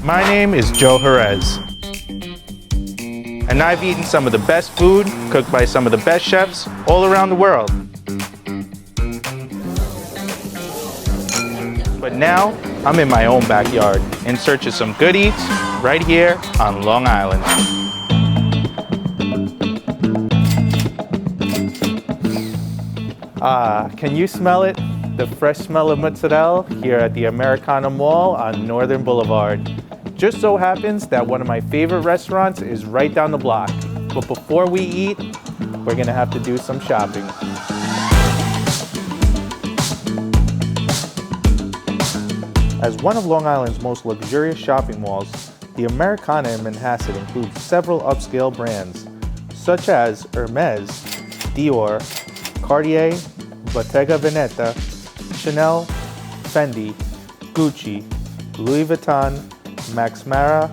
My name is Joe Jerez, and I've eaten some of the best food cooked by some of the best chefs all around the world. But now, I'm in my own backyard in search of some good eats right here on Long Island. Can you smell it? The fresh smell of mozzarella here at the Americana Mall on Northern Boulevard. Just so happens that one of my favorite restaurants is right down the block. But before we eat, we're gonna have to do some shopping. As one of Long Island's most luxurious shopping malls, the Americana in Manhasset includes several upscale brands, such as Hermes, Dior, Cartier, Bottega Veneta, Chanel, Fendi, Gucci, Louis Vuitton, Max Mara,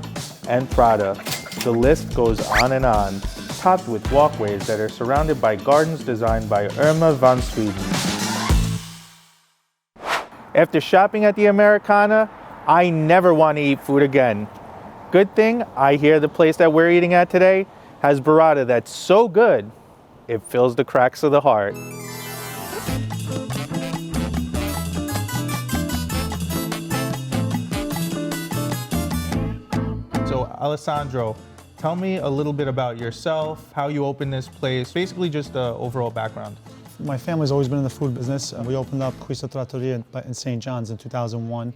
and Prada. The list goes on and on, topped with walkways that are surrounded by gardens designed by Irma van Sweden. After shopping at the Americana, I never want to eat food again. Good thing I hear the place that we're eating at today has burrata that's so good, it fills the cracks of the heart. So Alessandro, tell me a little bit about yourself, how you opened this place, basically just the overall background. My family's always been in the food business. We opened up Questa Trattoria in St. John's in 2001.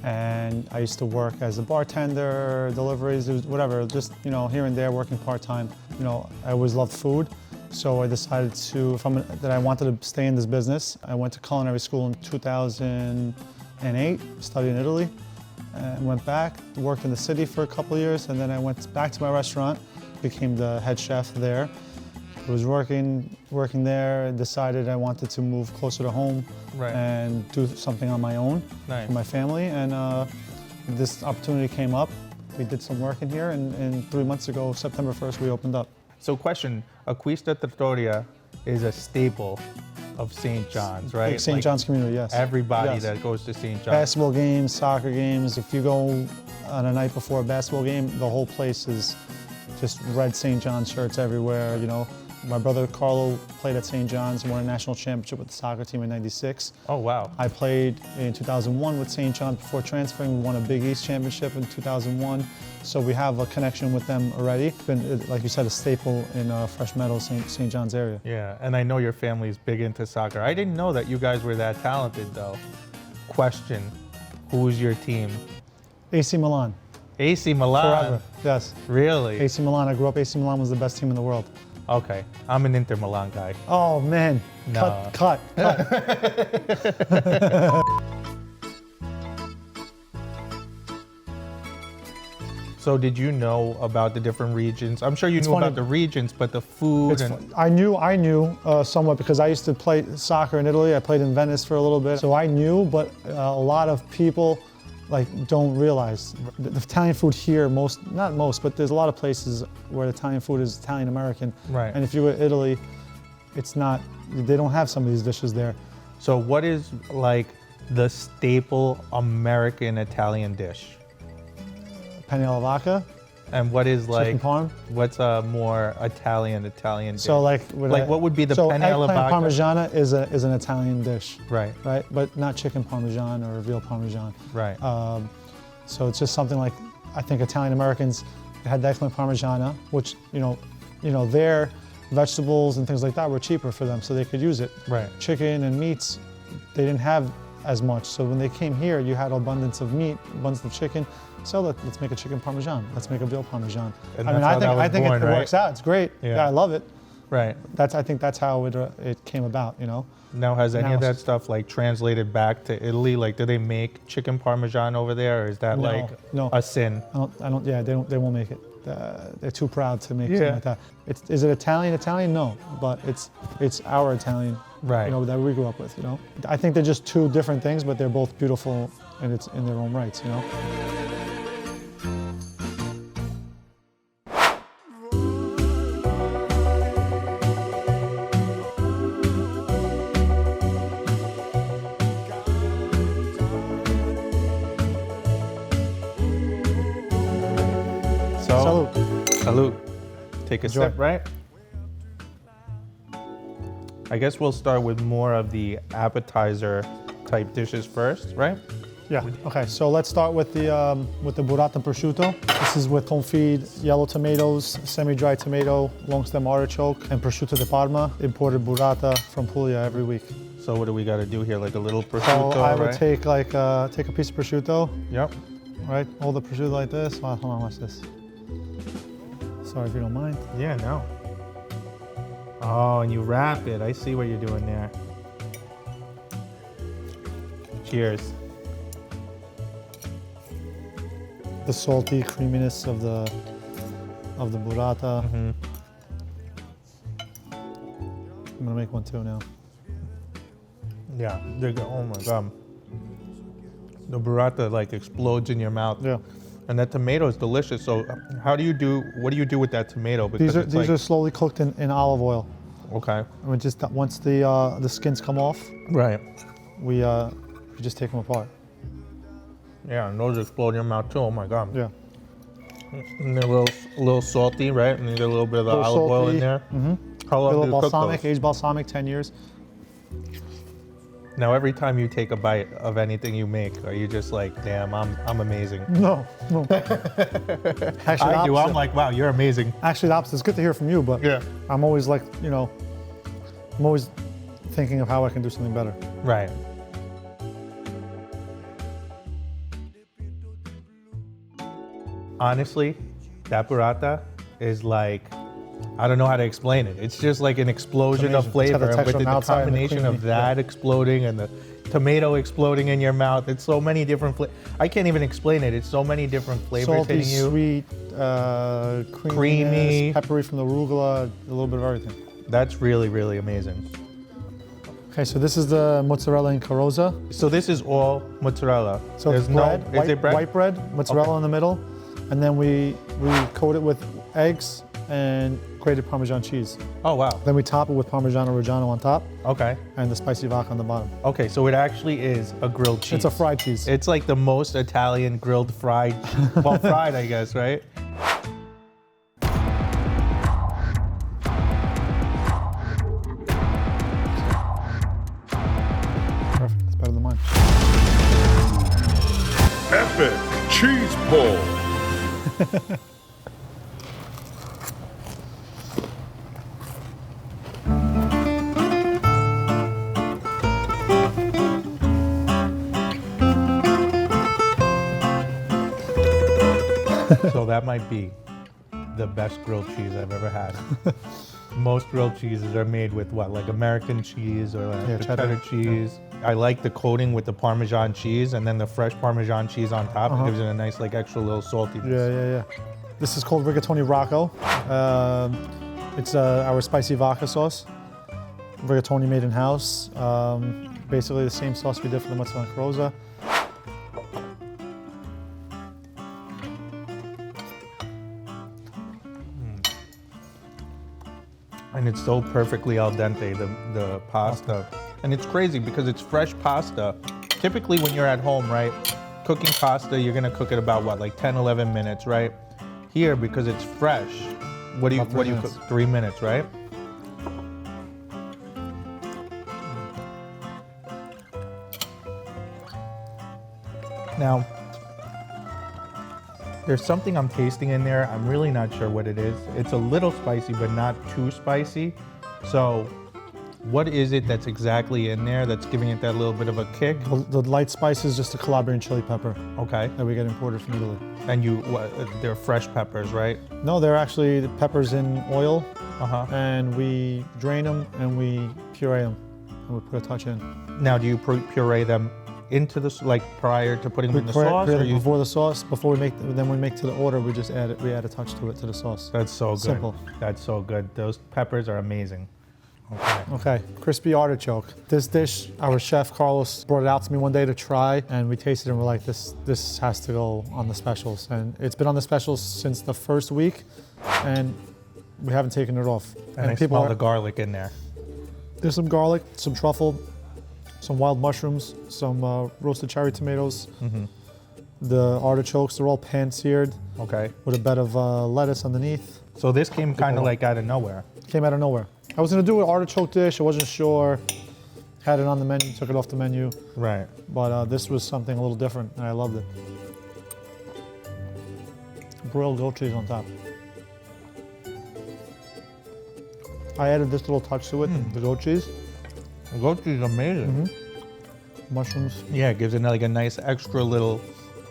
And I used to work as a bartender, deliveries, whatever, just, here and there, working part-time. I always loved food. So I decided that I wanted to stay in this business. I went to culinary school in 2008, studied in Italy, and went back, worked in the city for a couple of years, and then I went back to my restaurant, became the head chef there. I was working there, decided I wanted to move closer to home and do something on my own for my family, and this opportunity came up. We did some work in here, and 3 months ago, September 1st, we opened up. So question, a Questa Trattoria is a staple of St. John's, right? Like St. John's community, yes. Everybody that goes to St. John's. Basketball games, soccer games. If you go on a night before a basketball game, the whole place is just red St. John's shirts everywhere, My brother Carlo played at St. John's and won a national championship with the soccer team in '96. Oh, wow. I played in 2001 with St. John's before transferring. We won a Big East championship in 2001. So we have a connection with them already. Been, like you said, a staple in Fresh Meadows, St. John's area. Yeah, and I know your family's big into soccer. I didn't know that you guys were that talented, though. Question, who's your team? AC Milan. AC Milan? Forever, yes. Really? AC Milan. I grew up, AC Milan was the best team in the world. Okay, I'm an Inter Milan guy. Oh man, No. cut. So did you know about the different regions? I'm sure you knew about the regions, but the food I knew somewhat because I used to play soccer in Italy. I played in Venice for a little bit. So I knew, but a lot of people don't realize the Italian food here, not most, but there's a lot of places where Italian food is Italian American. Right. And if you go to Italy, they don't have some of these dishes there. So what is like the staple American Italian dish? Penne alla vodka. And what is like, chicken parm. What's a more Italian dish? So what would be the penne alla vodka? Parmigiana is an Italian dish. Right. Right, but not chicken Parmesan or veal Parmesan. Right. So it's just something like, I think Italian Americans had the eggplant Parmigiana, which, their vegetables and things like that were cheaper for them, so they could use it. Right. Chicken and meats, they didn't have as much. So when they came here, you had abundance of meat, abundance of chicken. So let's make a chicken Parmesan. Let's make a veal Parmesan. And I think born, it right? works out. It's great. Yeah, I love it. Right. I think that's how it came about. Now, has any of that stuff translated back to Italy? Do they make chicken Parmesan over there, or is that no. a sin? I don't. Yeah, they won't make it. They're too proud to make something like that. Is it Italian? Italian? No, but it's our Italian. Right. That we grew up with. I think they're just two different things, but they're both beautiful, and it's in their own rights. So, Salute. salute. Take a Enjoy. sip, right? I guess we'll start with more of the appetizer type dishes first, right? Yeah. Okay. So let's start with the Burrata Prosciutto. This is with confit, yellow tomatoes, semi-dried tomato, long stem artichoke, and prosciutto di Parma, imported burrata from Puglia every week. So what do we got to do here? Like a little So prosciutto, I would right? take a piece of prosciutto, Yep. right? Hold the prosciutto like this. Hold on, watch this. Sorry if you don't mind. Yeah, no. Oh, and you wrap it. I see what you're doing there. Cheers. The salty creaminess of the burrata. Mm-hmm. I'm gonna make one too now. Yeah, they're good. Oh my God. The burrata like explodes in your mouth. Yeah. And that tomato is delicious. So what do you do with that tomato? Because These are slowly cooked in olive oil. Okay. And we just once the skins come off, Right. we just take them apart. Yeah, and those explode in your mouth too. Oh my God. Yeah. And they're a little salty, right? And you get a little bit of the Little olive oil in salty. there. Mm-hmm. How long A do little you cook balsamic, those? aged balsamic, 10 years. Now every time you take a bite of anything you make, are you just like, damn, I'm amazing? No. Actually, I do. the I'm opposite. like, wow, you're amazing. Actually, the opposite. It's good to hear from you, but Yeah. I'm always like, I'm always thinking of how I can do something better. Right. Honestly, that burrata is like, I don't know how to explain it. It's just like an explosion of It's amazing. It's got flavor. the And texture with on the the outside and the combination of creamy, that exploding and the tomato exploding in your mouth, it's so many different flavors. I can't even explain it. It's so many different flavors Salty, hitting you. sweet, Creamy. peppery from the arugula, a little bit of everything. That's really, really amazing. Okay, so this is the mozzarella and carosa. So this is all mozzarella. So There's it's bread, is it bread? white bread, mozzarella Okay. in the middle, and then we coat it with eggs and grated Parmesan cheese. Oh, wow. Then we top it with Parmigiano Reggiano on top Okay. and the spicy vodka on the bottom. Okay, so it actually is a grilled cheese. It's a fried cheese. It's like the most Italian grilled fried, well, fried, I guess, right? Perfect. It's better than mine. Epic cheese pull. So that might be the best grilled cheese I've ever had. Most grilled cheeses are made with what, like American cheese or like Yeah, the cheddar. cheddar cheese. I like the coating with the Parmesan cheese and then the fresh Parmesan cheese on top. It gives it a nice, like, extra little saltiness. Yeah. This is called Rigatoni Rocco. It's our spicy vodka sauce. Rigatoni made in house. Basically the same sauce we did for the mozzarella carosa. And it's so perfectly al dente, the pasta. And it's crazy because it's fresh pasta. Typically when you're at home, right, cooking pasta, you're gonna cook it about what, like 10, 11 minutes, right? Here, because it's fresh, what do you About 3 cook? minutes. 3 minutes, right? Now, there's something I'm tasting in there. I'm really not sure what it is. It's a little spicy, but not too spicy. So what is it that's exactly in there that's giving it that little bit of a kick? The light spice is just a Calabrian chili pepper Okay. that we get imported from Italy. And they're fresh peppers, right? No, they're actually the peppers in oil, Uh-huh. and we drain them and we puree them, and we put a touch in. Now, do you puree them into the, like prior to putting them in the sauce? Puree Or them you, before the sauce, before we make to the order, we just add it. We add a touch to it to the sauce. that's so good. Simple. That's so good. Those peppers are amazing. Okay. Okay, crispy artichoke. This dish, our chef Carlos brought it out to me one day to try, and we tasted it and we're like, this has to go on the specials. And it's been on the specials since the first week, and we haven't taken it off. And I smell the garlic in there. There's some garlic, some truffle, some wild mushrooms, some roasted cherry tomatoes, The artichokes, they're all pan-seared Okay. with a bed of lettuce underneath. So this came kind of like out of nowhere. Came out of nowhere. I was gonna do an artichoke dish, I wasn't sure. Had it on the menu, took it off the menu. Right. But this was something a little different, and I loved it. Broiled goat cheese on top. I added this little touch to it, the goat cheese. The goat cheese is amazing. Mushrooms. Yeah, it gives it like a nice extra little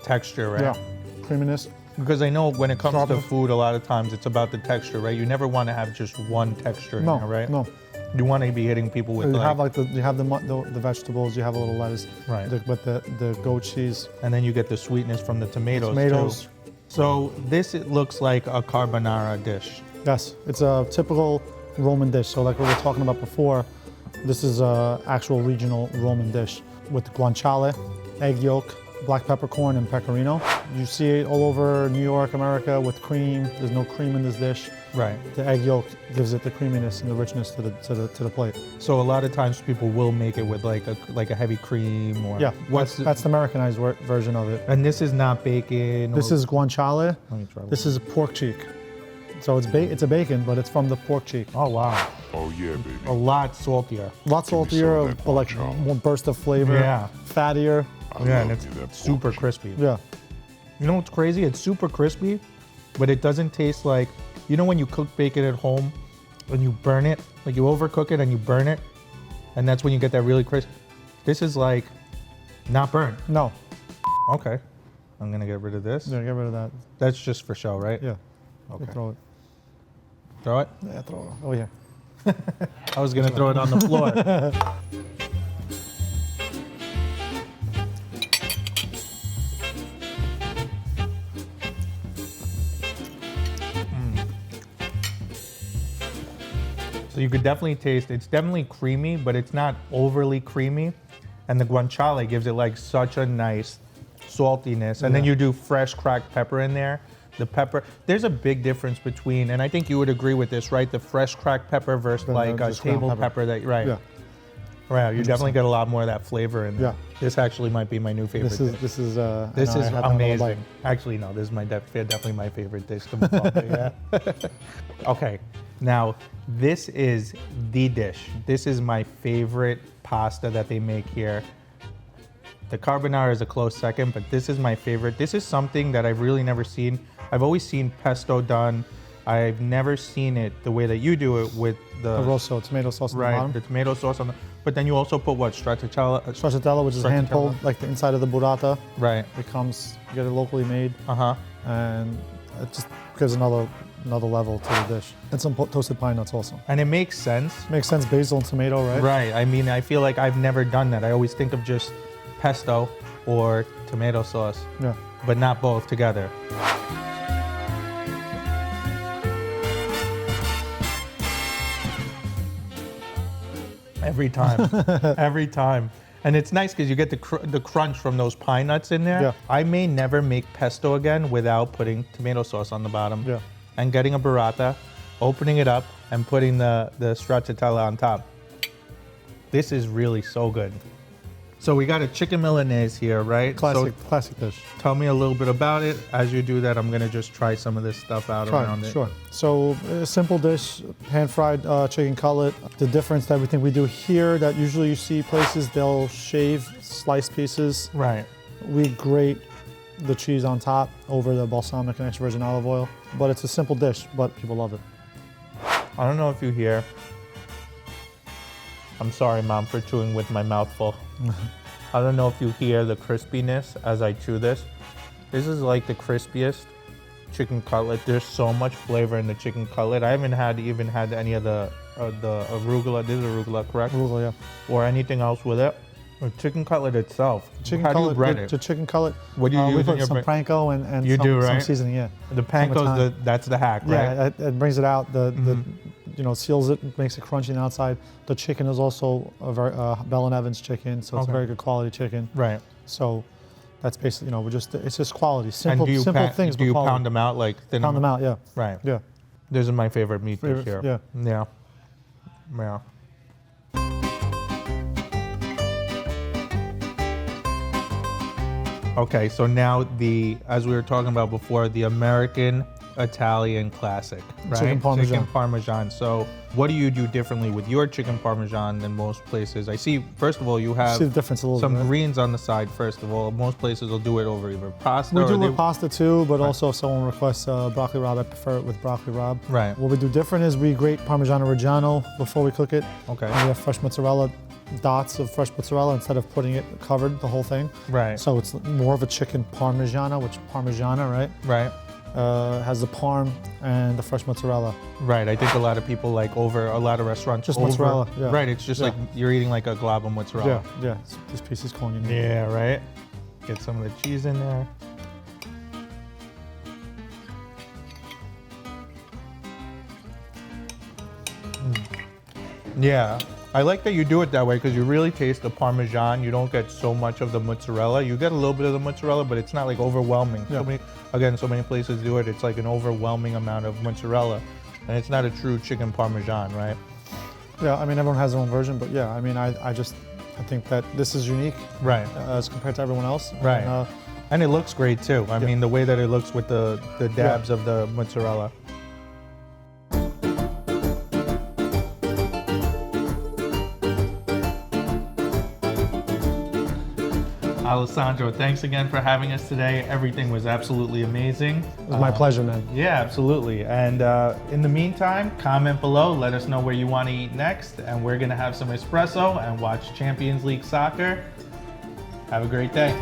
texture, right? Yeah. Creaminess. Because I know when it comes to Sharpness. food, a lot of times it's about the texture, right? You never want to have just one texture in No, there, right? no. You want to be hitting people with You like, have like the vegetables, you have a little lettuce. Right. But the goat cheese. and then you get the sweetness from the tomatoes, Tomatoes. too. So this, it looks like a carbonara dish. Yes, it's a typical Roman dish. So like we were talking about before, this is a actual regional Roman dish with guanciale, egg yolk, black peppercorn, and pecorino. You see it all over New York, America with cream. There's no cream in this dish. Right. The egg yolk gives it the creaminess and the richness to the plate. So a lot of times people will make it with like a heavy cream or Yeah, what's that's the Americanized version of it. and this is not bacon. This or- is guanciale. Let me try This is pork cheek. So it's a bacon, but it's from the pork cheek. Oh wow, Oh yeah, baby. a lot saltier. A lot Give me some of saltier, that but like guanciale. one burst of flavor. Yeah. Fattier. I Yeah, love and it's me that pork super cheek. crispy. Yeah. You know what's crazy? It's super crispy, but it doesn't taste like, you know when you cook bacon at home and you burn it, like you overcook it and you burn it, and that's when you get that really crisp. This is like not burnt. No. Okay, I'm gonna get rid of this. Yeah, get rid of that. That's just for show, right? Yeah. Okay. Throw it. Throw it. Yeah, throw it. Oh yeah. I was gonna throw it on the floor. So you could definitely taste, it's definitely creamy, but it's not overly creamy. And the guanciale gives it like such a nice saltiness. And then Yeah. you do fresh cracked pepper in there. The pepper, there's a big difference between, and I think you would agree with this, right? The fresh cracked pepper versus Than like a just ground table pepper. pepper that, right? Yeah. Right, you definitely get a lot more of that flavor in there. Yeah. This actually might be my new favorite This is dish. this is This I is have another bite. amazing. Actually, no, this is my definitely my favorite dish. To move on to, yeah. Okay, now this is the dish. This is my favorite pasta that they make here. The carbonara is a close second, but this is my favorite. This is something that I've really never seen. I've always seen pesto done. I've never seen it the way that you do it with the Rosso, tomato sauce on the right, bottom. the tomato sauce on the. But then you also put what, stracciatella? Stracciatella, which is Stracciatella. hand pulled, like the inside of the burrata. Right. It comes, you get it locally made, Uh-huh. and it just gives another level to the dish. And some toasted pine nuts also. And it makes sense. Makes sense, basil and tomato, right? Right. I mean, I feel like I've never done that. I always think of just pesto or tomato sauce, Yeah. but not both together. Every time. Every time. And it's nice because you get the crunch from those pine nuts in there. Yeah. I may never make pesto again without putting tomato sauce on the bottom. Yeah. And getting a burrata, opening it up, and putting the stracciatella on top. This is really so good. So we got a chicken Milanese here, right? Classic, So classic dish. tell me a little bit about it. As you do that, I'm gonna just try some of this stuff out around it. Sure. So a simple dish, pan-fried chicken cutlet. The difference that everything we do here, that usually you see places, they'll shave sliced pieces. Right. We grate the cheese on top over the balsamic and extra virgin olive oil. But it's a simple dish, but people love it. I don't know if you hear. I'm sorry, Mom, for chewing with my mouth full. I don't know if you hear the crispiness as I chew this. This is like the crispiest chicken cutlet. There's so much flavor in the chicken cutlet. I haven't even had any of the arugula. This is arugula, correct? Arugula, yeah. Or anything else with it. The chicken cutlet itself. Chicken How do you cutlet, bread it? the chicken cutlet. What do you we use in put your some bread? panko and You some, do, some right? seasoning, yeah. The panko's Summertime. that's the hack, right? Yeah, it brings it out. The seals it, makes it crunchy on the outside. The chicken is also a very Bell and Evans chicken, so it's Okay. a very good quality chicken. Right. So that's basically, it's just quality. And Simple, do you, simple things. do but you quality. pound them out like thin? Pound them out, yeah. Right. Yeah. This is my favorite meat dish Favorite, here. yeah. Yeah. Yeah. Okay, so now as we were talking about before, the American Italian classic, right? Chicken Parmesan. Chicken Parmesan. So what do you do differently with your chicken Parmesan than most places? I see, first of all, you have See the difference a little some bit, right? greens on the side, first of all. Most places will do it over either pasta We or do they- with pasta too, but also if someone requests broccoli rabe, I prefer it with broccoli rabe. Right. What we do different is we grate Parmigiano Reggiano before we cook it. Okay. And we have fresh mozzarella, dots of fresh mozzarella instead of putting it covered, the whole thing. Right. So it's more of a chicken Parmigiana, which Parmigiana, right? Right. Has the parm and the fresh mozzarella. Right. I think a lot of people like a lot of restaurants Just over, mozzarella, yeah. Right. It's just Yeah. like you're eating like a glob of mozzarella. Yeah. This piece is calling you. Yeah, right. Get some of the cheese in there. Yeah, I like that you do it that way because you really taste the Parmesan. You don't get so much of the mozzarella. You get a little bit of the mozzarella, but it's not like overwhelming. Yeah. So many places do it. It's like an overwhelming amount of mozzarella, and it's not a true chicken Parmesan, right? Yeah, I mean, everyone has their own version, but yeah, I mean, I think that this is unique Right. as compared to everyone else. Right. And, And it looks great too. I mean, the way that it looks with the dabs of the mozzarella. Alessandro, thanks again for having us today. Everything was absolutely amazing. it was my pleasure, man. Yeah, absolutely. And in the meantime, comment below. Let us know where you want to eat next. And we're going to have some espresso and watch Champions League soccer. Have a great day.